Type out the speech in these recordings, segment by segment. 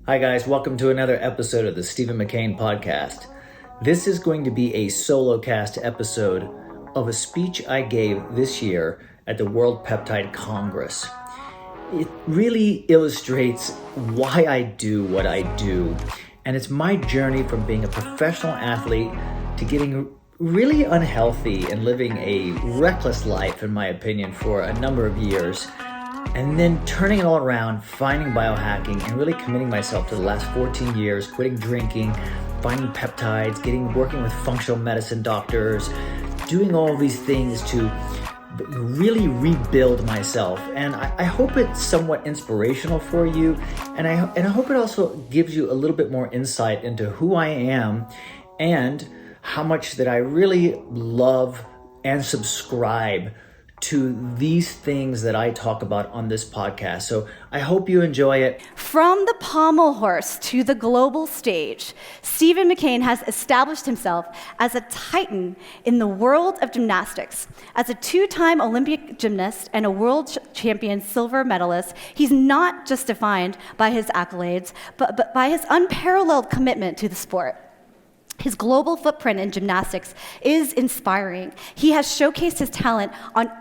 Hi guys, welcome to another episode of the Stephen McCain podcast. This is going to be a solo cast episode of a speech I gave this year at the World Peptide Congress. It really illustrates why I do what I do, and it's my journey from being a professional athlete to getting really unhealthy and living a reckless life, in my opinion, for a number of years. And then turning it all around, finding biohacking, and really committing myself to the last 14 years, quitting drinking, finding peptides, working with functional medicine doctors, doing all these things to really rebuild myself. And I hope it's somewhat inspirational for you. And I hope it also gives you a little bit more insight into who I am and how much that I really love and subscribe to these things that I talk about on this podcast. So I hope you enjoy it. From the pommel horse to the global stage, Stephen McCain has established himself as a titan in the world of gymnastics. As a two-time Olympic gymnast and a world champion silver medalist, he's not just defined by his accolades, but by his unparalleled commitment to the sport. His global footprint in gymnastics is inspiring. He has showcased his talent on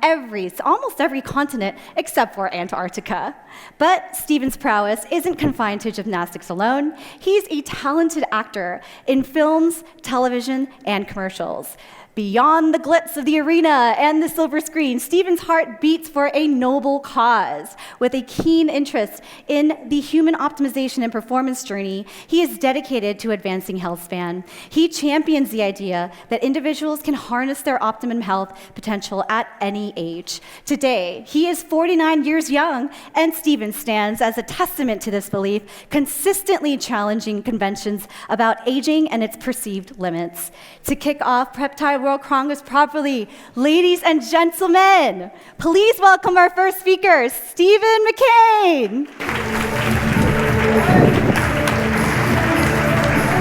almost every continent except for Antarctica. But Stephen's prowess isn't confined to gymnastics alone. He's a talented actor in films, television, and commercials. Beyond the glitz of the arena and the silver screen, Stephen's heart beats for a noble cause. With a keen interest in the human optimization and performance journey, he is dedicated to advancing health span. He champions the idea that individuals can harness their optimum health potential at any age. Today, he is 49 years young, and Stephen stands as a testament to this belief, consistently challenging conventions about aging and its perceived limits. To kick off Peptide World Congress properly, ladies and gentlemen, please welcome our first speaker, Stephen McCain.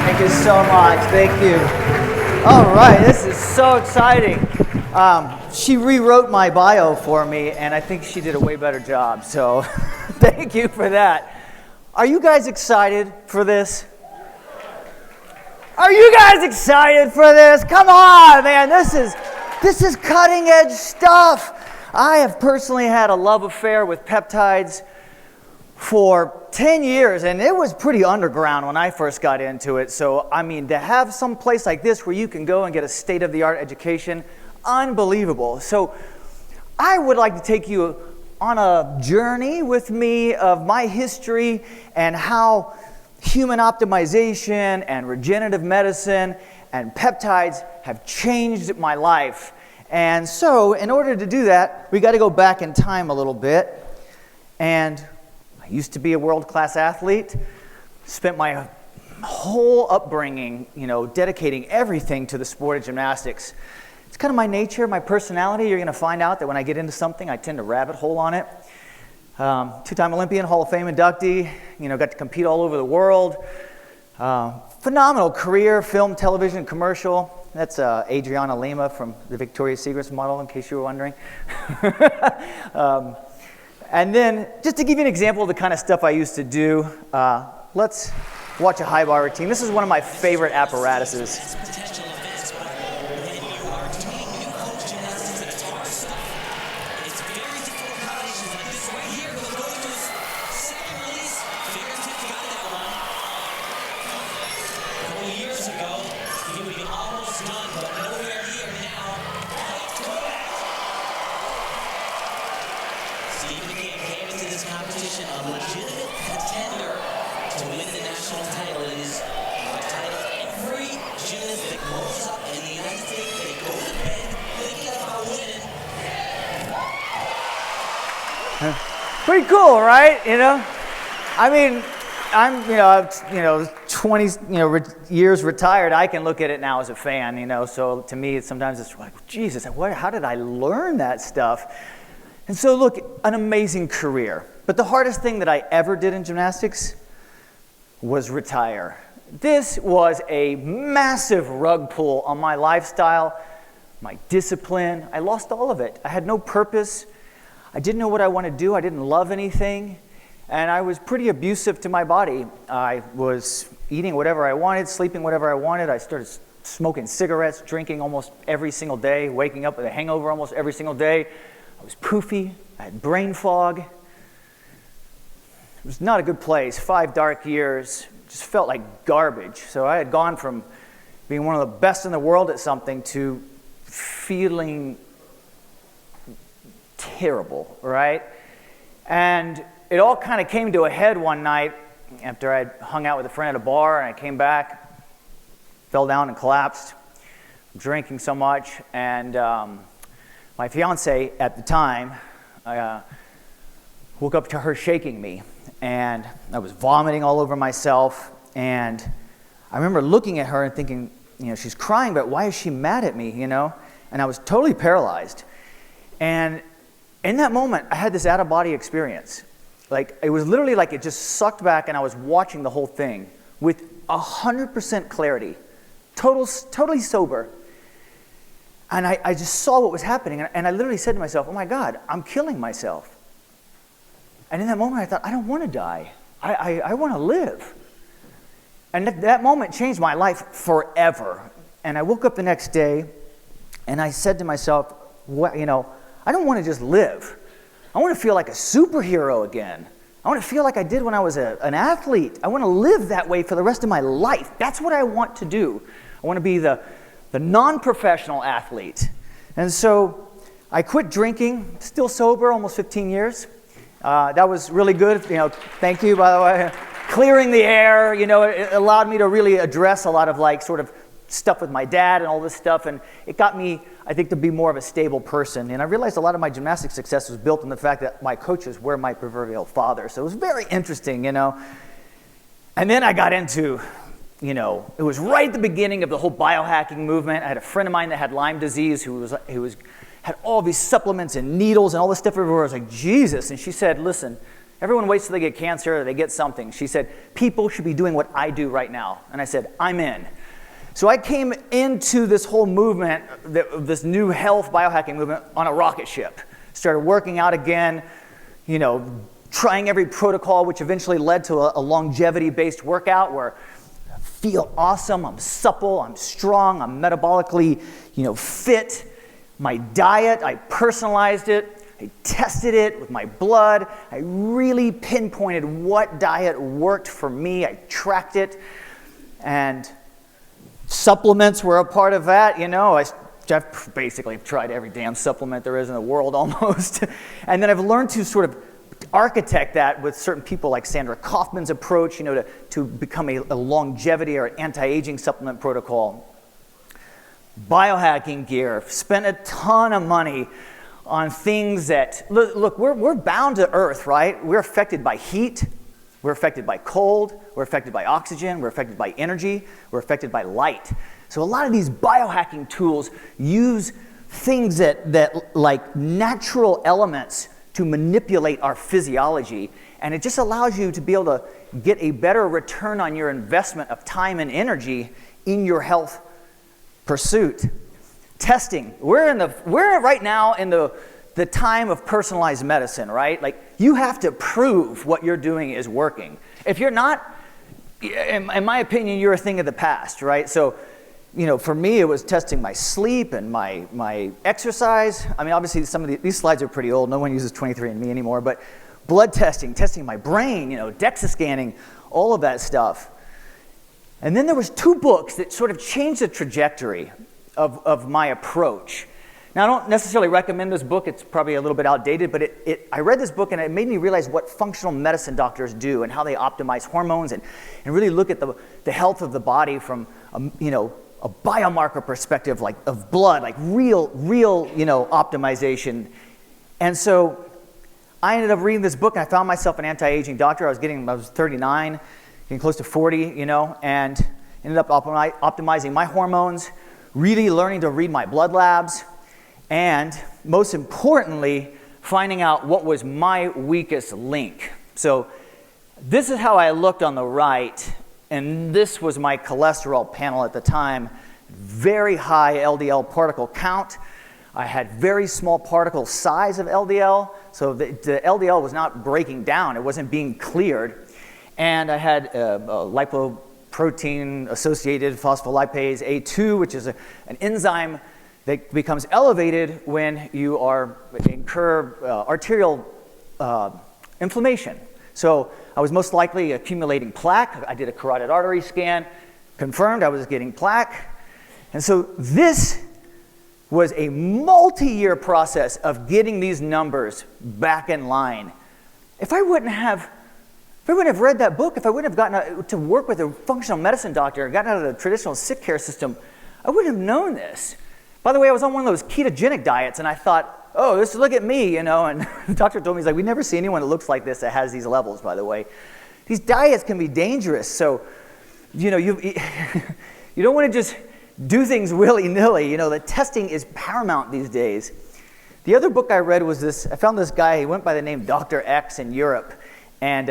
Thank you so much. Thank you. All right, this is so exciting. She rewrote my bio for me, and I think she did a way better job. So, thank you for that. Are you guys excited for this? Are you guys excited for this? Come on, man. This is cutting edge stuff. I have personally had a love affair with peptides for 10 years, and it was pretty underground when I first got into it. So, I mean, to have some place like this where you can go and get a state-of-the-art education, unbelievable. So, I would like to take you on a journey with me of my history and how human optimization and regenerative medicine and peptides have changed my life. And so, in order to do that, we got to go back in time a little bit. And I used to be a world-class athlete, spent my whole upbringing, dedicating everything to the sport of gymnastics. It's kind of my nature, my personality. You're going to find out that when I get into something, I tend to rabbit hole on it. Two-time Olympian, Hall of Fame inductee, got to compete all over the world. Phenomenal career, film, television, commercial. That's Adriana Lima from the Victoria's Secret model, in case you were wondering. And then, just to give you an example of the kind of stuff I used to do, let's watch a high bar routine. This is one of my favorite apparatuses. Pretty cool, right? I mean, I'm 20 years retired. I can look at it now as a fan. So to me, sometimes it's like, Jesus, how did I learn that stuff? And so look, an amazing career. But the hardest thing that I ever did in gymnastics was retire. This was a massive rug pull on my lifestyle, my discipline. I lost all of it. I had no purpose. I didn't know what I wanted to do. I didn't love anything. And I was pretty abusive to my body. I was eating whatever I wanted, sleeping whatever I wanted. I started smoking cigarettes, drinking almost every single day, waking up with a hangover almost every single day. I was poofy. I had brain fog. It was not a good place. 5 dark years. Just felt like garbage. So I had gone from being one of the best in the world at something to feeling terrible, right? And it all kind of came to a head one night after I'd hung out with a friend at a bar, and I came back, fell down and collapsed, drinking so much, and my fiance at the time, I woke up to her shaking me, and I was vomiting all over myself, and I remember looking at her and thinking, she's crying, but why is she mad at me, And I was totally paralyzed. And in that moment, I had this out-of-body experience. Like, it was literally like it just sucked back, and I was watching the whole thing with 100% clarity, totally sober. And I just saw what was happening, and I literally said to myself, oh my God, I'm killing myself. And in that moment, I thought, I don't want to die. I want to live. And that moment changed my life forever. And I woke up the next day, and I said to myself, I don't want to just live. I want to feel like a superhero again. I want to feel like I did when I was an athlete. I want to live that way for the rest of my life. That's what I want to do. I want to be the non-professional athlete. And so I quit drinking, still sober, almost 15 years. That was really good. Thank you, by the way. Clearing the air, it allowed me to really address a lot of sort of stuff with my dad and all this stuff, and it got me, I think, to be more of a stable person. And I realized a lot of my gymnastic success was built on the fact that my coaches were my proverbial father. So it was very interesting, And then I got into, it was right at the beginning of the whole biohacking movement. I had a friend of mine that had Lyme disease who had all these supplements and needles and all this stuff everywhere. I was like, Jesus. And she said, listen, everyone waits till they get cancer or they get something. She said, people should be doing what I do right now. And I said, I'm in. So I came into this whole movement, this new health biohacking movement, on a rocket ship. Started working out again, trying every protocol, which eventually led to a longevity-based workout where I feel awesome, I'm supple, I'm strong, I'm metabolically, fit. My diet, I personalized it. I tested it with my blood. I really pinpointed what diet worked for me. I tracked it. And supplements were a part of that, I've basically tried every damn supplement there is in the world almost. And then I've learned to sort of architect that with certain people like Sandra Kaufman's approach, to become a longevity or anti-aging supplement protocol. Biohacking gear, spent a ton of money on things that, look, we're bound to Earth, right? We're affected by heat. We're affected by cold, we're affected by oxygen, we're affected by energy, we're affected by light. So a lot of these biohacking tools use things that like natural elements to manipulate our physiology, and it just allows you to be able to get a better return on your investment of time and energy in your health pursuit. Testing. We're right now in the time of personalized medicine, right? Like, you have to prove what you're doing is working. If you're not, in my opinion, you're a thing of the past, right? So, for me, it was testing my sleep and my exercise. I mean, obviously, some of these slides are pretty old. No one uses 23andMe anymore, but blood testing my brain, DEXA scanning, all of that stuff. And then there was 2 books that sort of changed the trajectory of my approach. Now, I don't necessarily recommend this book. It's probably a little bit outdated, but I read this book and it made me realize what functional medicine doctors do and how they optimize hormones and really look at the health of the body from a biomarker perspective, like of blood, like real optimization. And so I ended up reading this book and I found myself an anti-aging doctor. I was 39, getting close to 40, and ended up optimizing my hormones, really learning to read my blood labs, and most importantly, finding out what was my weakest link. So this is how I looked on the right, and this was my cholesterol panel at the time. Very high LDL particle count. I had very small particle size of LDL, so the LDL was not breaking down. It wasn't being cleared. And I had lipoprotein-associated phospholipase A2, which is an enzyme that becomes elevated when you incur arterial inflammation. So I was most likely accumulating plaque. I did a carotid artery scan, confirmed I was getting plaque. And so this was a multi-year process of getting these numbers back in line. If I wouldn't have read that book, if I wouldn't have gotten to work with a functional medicine doctor, gotten out of the traditional sick care system, I wouldn't have known this. By the way, I was on one of those ketogenic diets, and I thought, oh, look at me, and the doctor told me, he's like, we never see anyone that looks like this that has these levels, by the way. These diets can be dangerous, so, you don't want to just do things willy-nilly. The testing is paramount these days. The other book I read was this. I found this guy, he went by the name Dr. X in Europe, and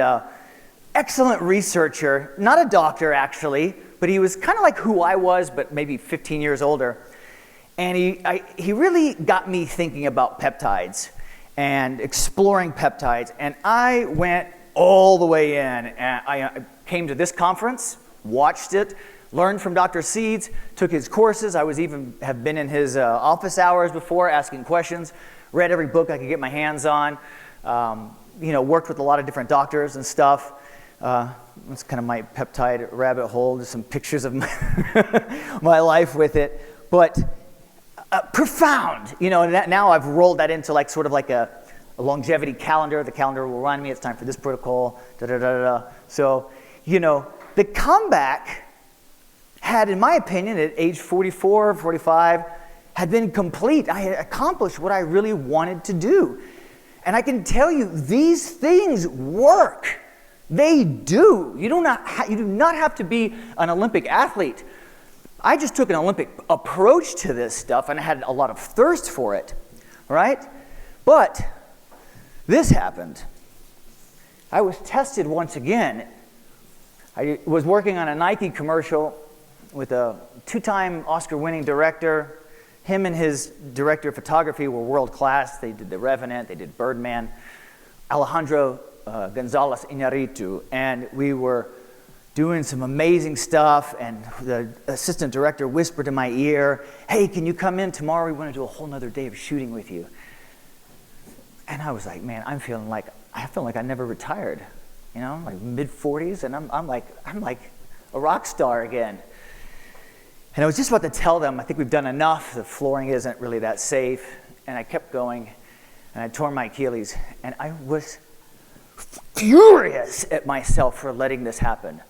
excellent researcher, not a doctor actually, but he was kind of like who I was, but maybe 15 years older. And he really got me thinking about peptides and exploring peptides. And I went all the way in. And I came to this conference, watched it, learned from Dr. Seeds, took his courses. I have been in his office hours before asking questions, read every book I could get my hands on, worked with a lot of different doctors and stuff. That's kind of my peptide rabbit hole. There's some pictures of my life with it. But profound, and now I've rolled that into sort of like a longevity calendar. The calendar will remind me it's time for this protocol, da-da-da-da-da. So, the comeback had, in my opinion, at age 44, 45, had been complete. I had accomplished what I really wanted to do. And I can tell you, these things work. They do. You do not have to be an Olympic athlete. I just took an Olympic approach to this stuff, and I had a lot of thirst for it, right? But this happened. I was tested once again. I was working on a Nike commercial with a 2-time Oscar-winning director. Him and his director of photography were world-class. They did The Revenant, they did Birdman, Alejandro Gonzalez Iñárritu, and we were doing some amazing stuff, and the assistant director whispered in my ear, hey, can you come in tomorrow? We want to do a whole nother day of shooting with you. And I was like, man, I feel like I never retired, like mid-40s, and I'm like a rock star again. And I was just about to tell them, I think we've done enough, the flooring isn't really that safe, and I kept going, and I tore my Achilles, and I was furious at myself for letting this happen.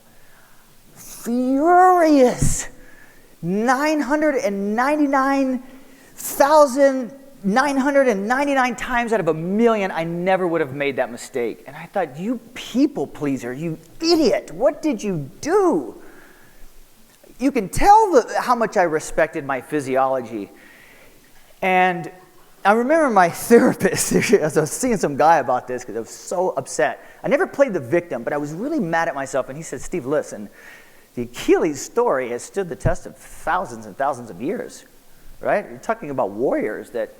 Furious. 999,999 times out of 1,000,000, I never would have made that mistake. And I thought, you people pleaser, you idiot, what did you do? You can tell how much I respected my physiology. And I remember my therapist, as I was seeing some guy about this because I was so upset. I never played the victim, but I was really mad at myself. And he said, Steve, listen, the Achilles story has stood the test of thousands and thousands of years, right? You're talking about warriors that,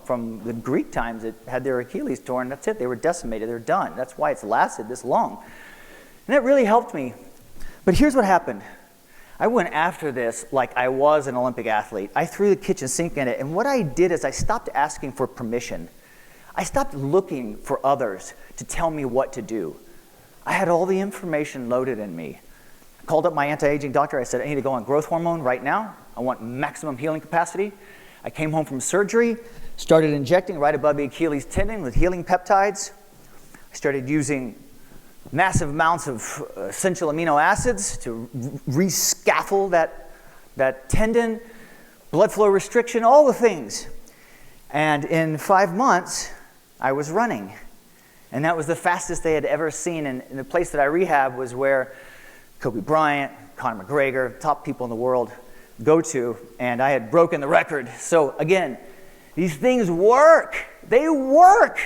from the Greek times that had their Achilles torn. That's it. They were decimated. They're done. That's why it's lasted this long. And that really helped me. But here's what happened. I went after this like I was an Olympic athlete. I threw the kitchen sink in it, and what I did is I stopped asking for permission. I stopped looking for others to tell me what to do. I had all the information loaded in me. I called up my anti-aging doctor. I said, I need to go on growth hormone right now. I want maximum healing capacity. I came home from surgery, started injecting right above the Achilles tendon with healing peptides. I started using massive amounts of essential amino acids to rescaffold that tendon, blood flow restriction, all the things. And in 5 months, I was running. And that was the fastest they had ever seen. And the place that I rehabbed was where Kobe Bryant, Conor McGregor, top people in the world go to. And I had broken the record. So again, these things work. They work,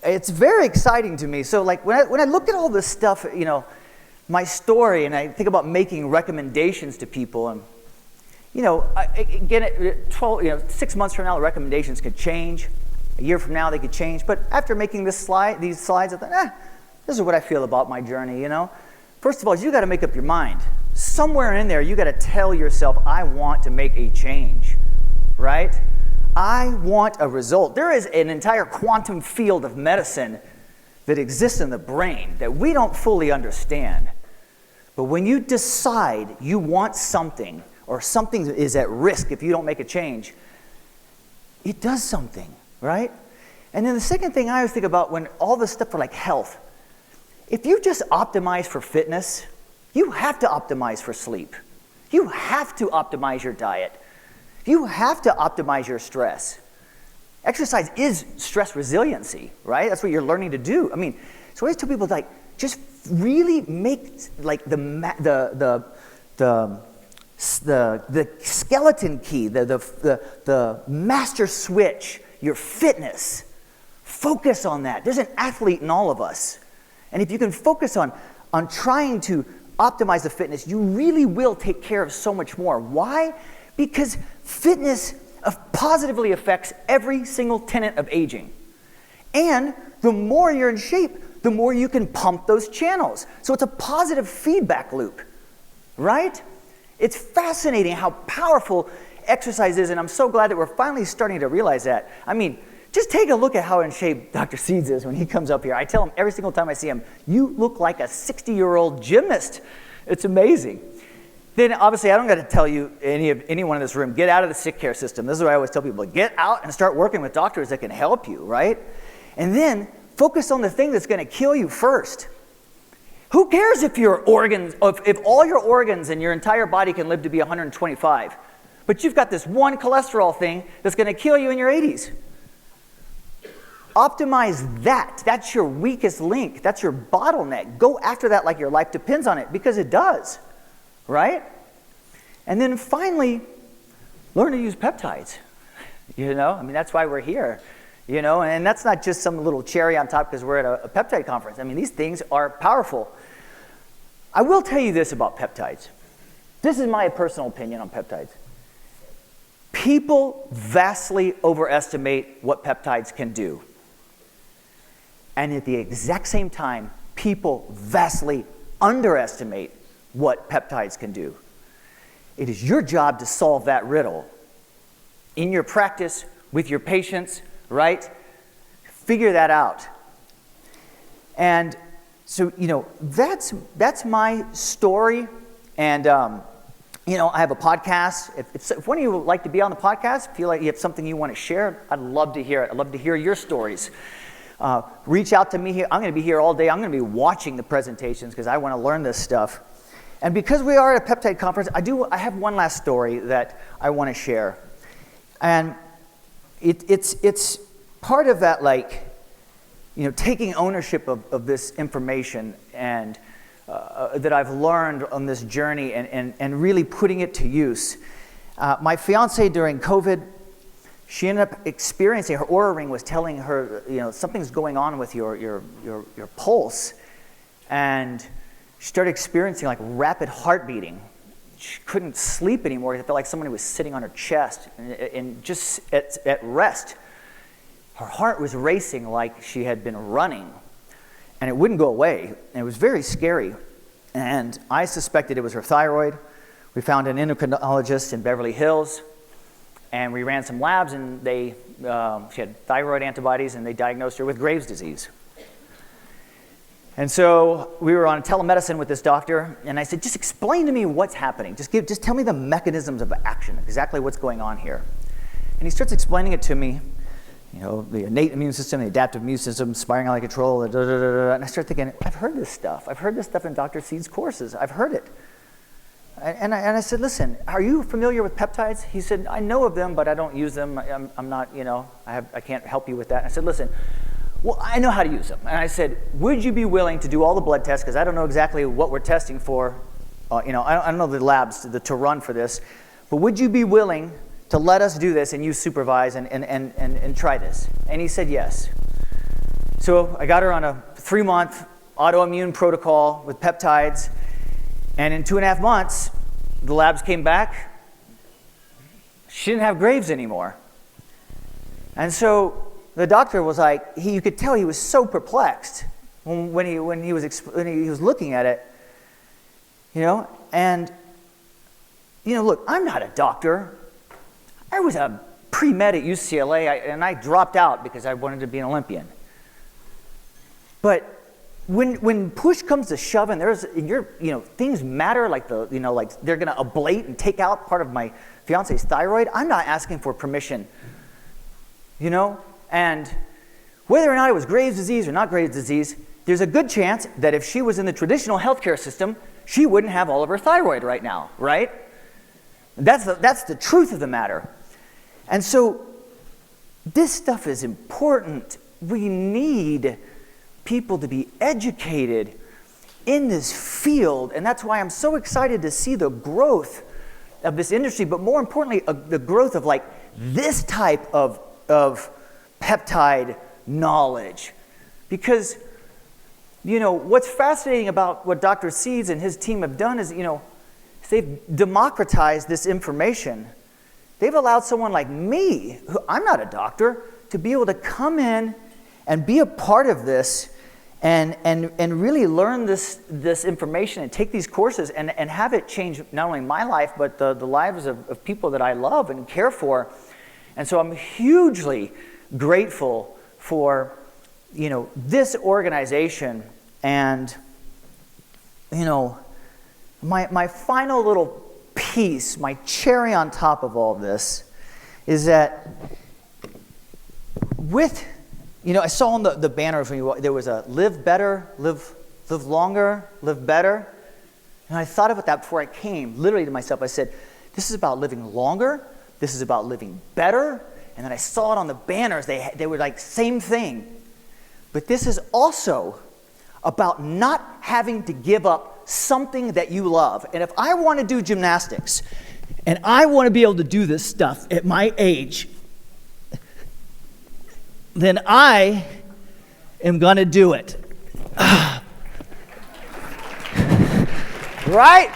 It's very exciting to me. So when I look at all this stuff, my story, and I think about making recommendations to people, and Again, 6 months from now, the recommendations could change. A year from now, they could change. But after making these slides, I thought, this is what I feel about my journey, First of all, you got to make up your mind. Somewhere in there, you got to tell yourself, I want to make a change, right? I want a result. There is an entire quantum field of medicine that exists in the brain that we don't fully understand. But when you decide you want something, or something is at risk if you don't make a change, it does something, right? And then the second thing I always think about when all this stuff for like health, if you just optimize for fitness, you have to optimize for sleep. You have to optimize your diet. You have to optimize your stress. Exercise is stress resiliency, right? That's what you're learning to do. I mean, so I always tell people, like, just really make like the skeleton key, the master switch, your fitness. Focus on that. There's an athlete in all of us. And if you can focus on trying to optimize the fitness, you really will take care of so much more. Why? Because fitness positively affects every single tenet of aging. And the more you're in shape, the more you can pump those channels. So it's a positive feedback loop, right? It's fascinating how powerful exercise is, and I'm so glad that we're finally starting to realize that. I mean, just take a look at how in shape Dr. Seeds is when he comes up here. I tell him every single time I see him, you look like a 60-year-old gymnast. It's amazing. Then obviously I don't got to tell you, anyone in this room, get out of the sick care system. This is what I always tell people, get out and start working with doctors that can help you, right? And then focus on the thing that's going to kill you first. Who cares if if all your organs and your entire body can live to be 125, but you've got this one cholesterol thing that's going to kill you in your 80s? Optimize that. That's your weakest link. That's your bottleneck. Go after that like your life depends on it, because it does, right? And then finally, learn to use peptides. I mean, that's why we're here. And that's not just some little cherry on top because we're at a peptide conference. I mean, these things are powerful. I will tell you this about peptides. This is my personal opinion on peptides. People vastly overestimate what peptides can do. And at the exact same time, people vastly underestimate what peptides can do. It is your job to solve that riddle in your practice, with your patients, right? Figure that out. And so, that's my story. And, I have a podcast. If one of you would like to be on the podcast, feel like you have something you want to share, I'd love to hear it. I'd love to hear your stories. Reach out to me here. I'm going to be here all day. I'm going to be watching the presentations because I want to learn this stuff. And because we are at a peptide conference, I have one last story that I want to share. And it's part of that, taking ownership of this information and that I've learned on this journey and really putting it to use. My fiance during COVID, she ended up experiencing, her Oura ring was telling her, something's going on with your pulse. And she started experiencing rapid heart beating. She couldn't sleep anymore. It felt like somebody was sitting on her chest and just at rest. Her heart was racing like she had been running, and it wouldn't go away. And it was very scary. And I suspected it was her thyroid. We found an endocrinologist in Beverly Hills, and we ran some labs, and she had thyroid antibodies, and they diagnosed her with Graves' disease. And so we were on telemedicine with this doctor, and I said, just explain to me what's happening. Just tell me the mechanisms of action, exactly what's going on here. And he starts explaining it to me, the innate immune system, the adaptive immune system, spiring out of control, and I start thinking, I've heard this stuff. I've heard this stuff in Dr. Seed's courses. I've heard it. And I said, listen, are you familiar with peptides? He said, I know of them, but I don't use them. I'm not, I can't help you with that. I said, listen, well, I know how to use them. And I said, would you be willing to do all the blood tests? Because I don't know exactly what we're testing for. I don't know the labs to run for this. But would you be willing to let us do this and you supervise and try this? And he said yes. So I got her on a 3-month autoimmune protocol with peptides. And in 2.5 months, the labs came back. she didn't have graves anymore. And so the doctor was like, you could tell he was so perplexed when he was looking at it, and look, I'm not a doctor. I was a pre-med at UCLA, and I dropped out because I wanted to be an Olympian. But when push comes to shove, and things matter, like they're going to ablate and take out part of my fiance's thyroid, I'm not asking for permission. And whether or not it was Graves' disease or not Graves' disease, there's a good chance that if she was in the traditional healthcare system, she wouldn't have all of her thyroid right now, right? That's the truth of the matter. And so this stuff is important. We need people to be educated in this field, and that's why I'm so excited to see the growth of this industry, but more importantly, the growth of like this type of peptide knowledge. Because, what's fascinating about what Dr. Seeds and his team have done is, they've democratized this information. They've allowed someone like me, who I'm not a doctor, to be able to come in and be a part of this and really learn this information and take these courses and have it change not only my life, but the lives of people that I love and care for. And so I'm hugely grateful for, this organization. And, my final little piece, my cherry on top of all of this, is that I saw on the banner there was a live better, live longer, live better. And I thought about that before I came, literally to myself. I said, this is about living longer. This is about living better. And then I saw it on the banners. They were like, same thing. But this is also about not having to give up something that you love. And if I want to do gymnastics, and I want to be able to do this stuff at my age, then I am going to do it. Right?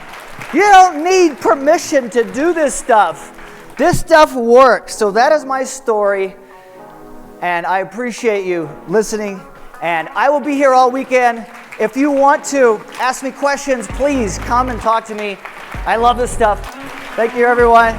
You don't need permission to do this stuff. This stuff works. So that is my story. And I appreciate you listening. And I will be here all weekend. If you want to ask me questions, please come and talk to me. I love this stuff. Thank you, everyone.